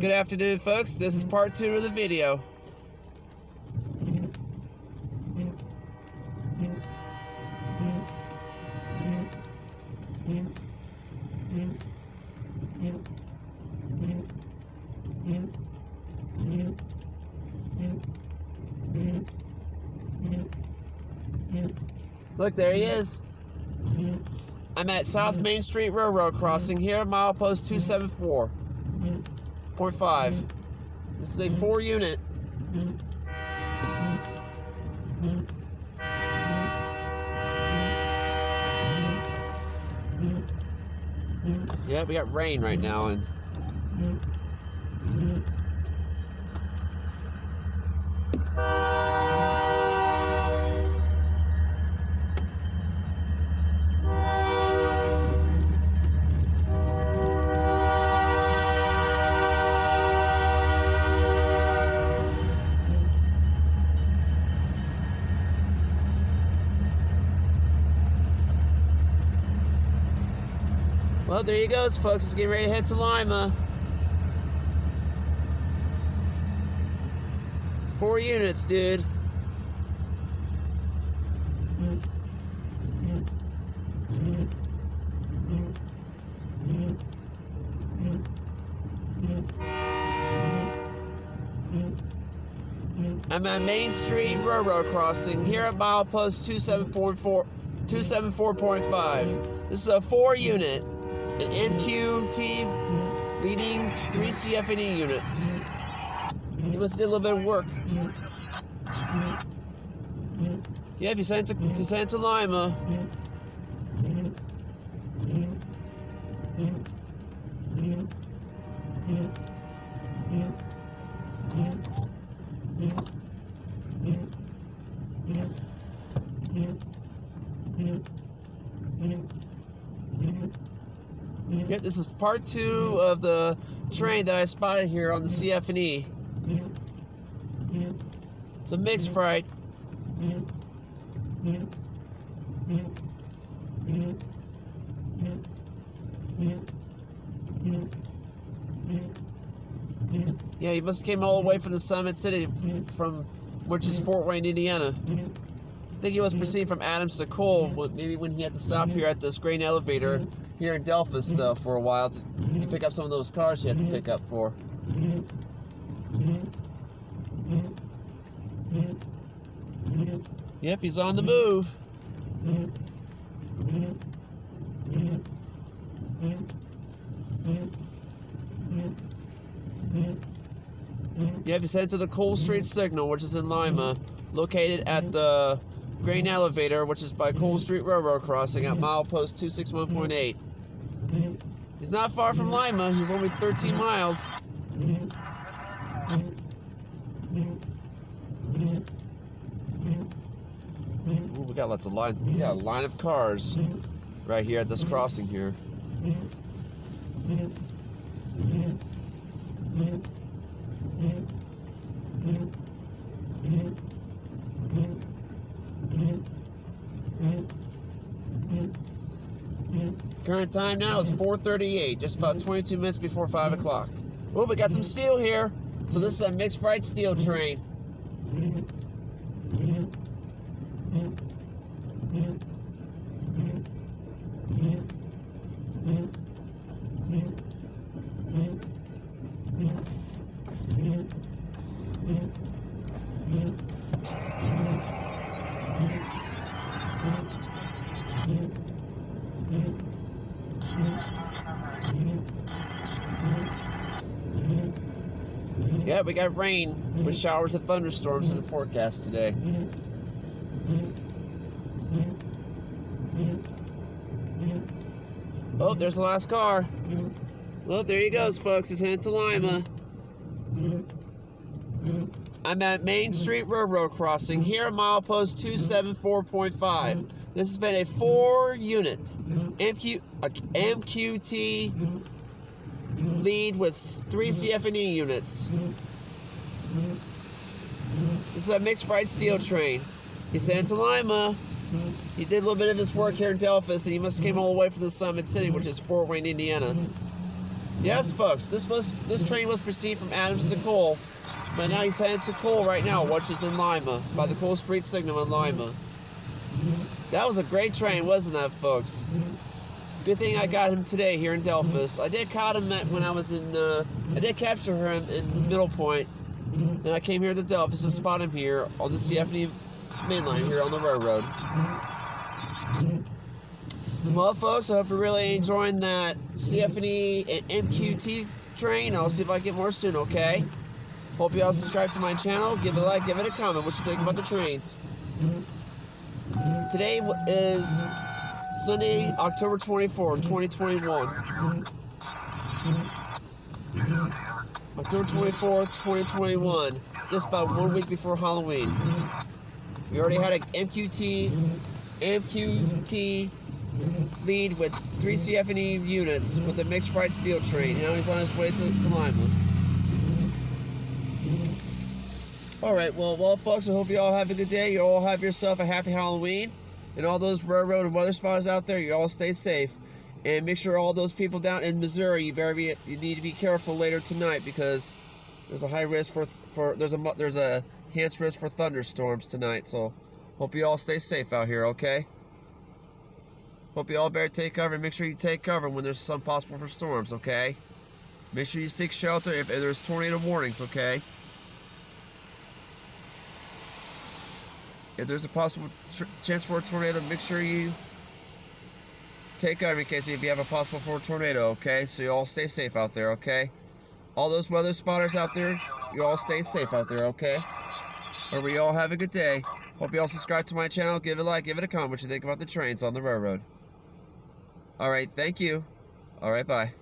Good afternoon, folks. This is part 2 of the video. Look, there he is. I'm at South Main Street Railroad Crossing here at milepost 274.5. This is a 4 unit. Yeah, we got rain right now and well, there you go, folks. It's getting ready to head to Lima. 4 units, dude. I'm at Main Street Railroad Crossing here at milepost 274.5. This is a 4 unit. An MQT Leading 3 CFE units. He must have did a little bit of work. Yeah, if you sent to Lima. Yeah, this is part 2 of the train that I spotted here on the CFE. It's a mixed freight. Yeah, he must have came all the way from the Summit City, which is Fort Wayne, Indiana. I think he was proceeding from Adams to Cole, maybe when he had to stop here at this grain elevator here in Delphos, though, for a while to pick up some of those cars he had to pick up for. Yep, he's on the move. Yep, he's headed to the Cole Street Signal, which is in Lima, located at the grain elevator, which is by Cole Street Railroad Crossing at milepost 261.8. He's not far from Lima. He's only 13 miles. Ooh, we got lots of line. We got a line of cars right here at this crossing here. Current time now is 4:38, just about 22 minutes before 5 o'clock. Oh, we got some steel here. So this is a mixed freight steel train. Yeah, we got rain with showers and thunderstorms in the forecast today. Oh, there's the last car. Well, there he goes, folks. He's heading to Lima. I'm at Main Street Railroad Crossing here at milepost 274.5. This has been a 4 unit MQT lead with 3 CFE units. This is a mixed freight steel train. He's heading to Lima. He did a little bit of his work here in Delphos, and he must have came all the way from the Summit City, which is Fort Wayne, Indiana. Yes, folks, this train was proceeding from Adams to Cole, but now he's headed to Cole right now, which is in Lima, by the Cole Street Signal in Lima. That was a great train, wasn't that, folks? Good thing I got him today here in Delphos. I did caught him when I was in, I did capture him in Middle Point. Then I came here to Delphos to spot him here on the CFE Main Line here on the railroad. Well, folks, I hope you're really enjoying that CFE and MQT train. I'll see if I get more soon, okay? Hope you all subscribe to my channel. Give it a like, give it a comment. What you think about the trains? Today is Sunday, October 24th, 2021. October 24th, 2021. Just about 1 week before Halloween. We already had an MQT lead with 3 CFE units with a mixed freight steel train. Now he's on his way to Lima. Alright, well, folks, I hope you all have a good day. You all have yourself a happy Halloween. And all those railroad and weather spotters out there, you all stay safe. And make sure all those people down in Missouri, you need to be careful later tonight, because there's a high risk there's a enhanced risk for thunderstorms tonight. So hope you all stay safe out here, okay? Hope you all better take cover, and make sure you take cover when there's some possible for storms, okay? Make sure you seek shelter if there's tornado warnings, okay? If there's a possible chance for a tornado, make sure you take cover in case if you have a possible for a tornado, okay? So you all stay safe out there, okay? All those weather spotters out there, you all stay safe out there, okay? Or you all have a good day. Hope you all subscribe to my channel. Give it a like, give it a comment what you think about the trains on the railroad. Alright, thank you. Alright, bye.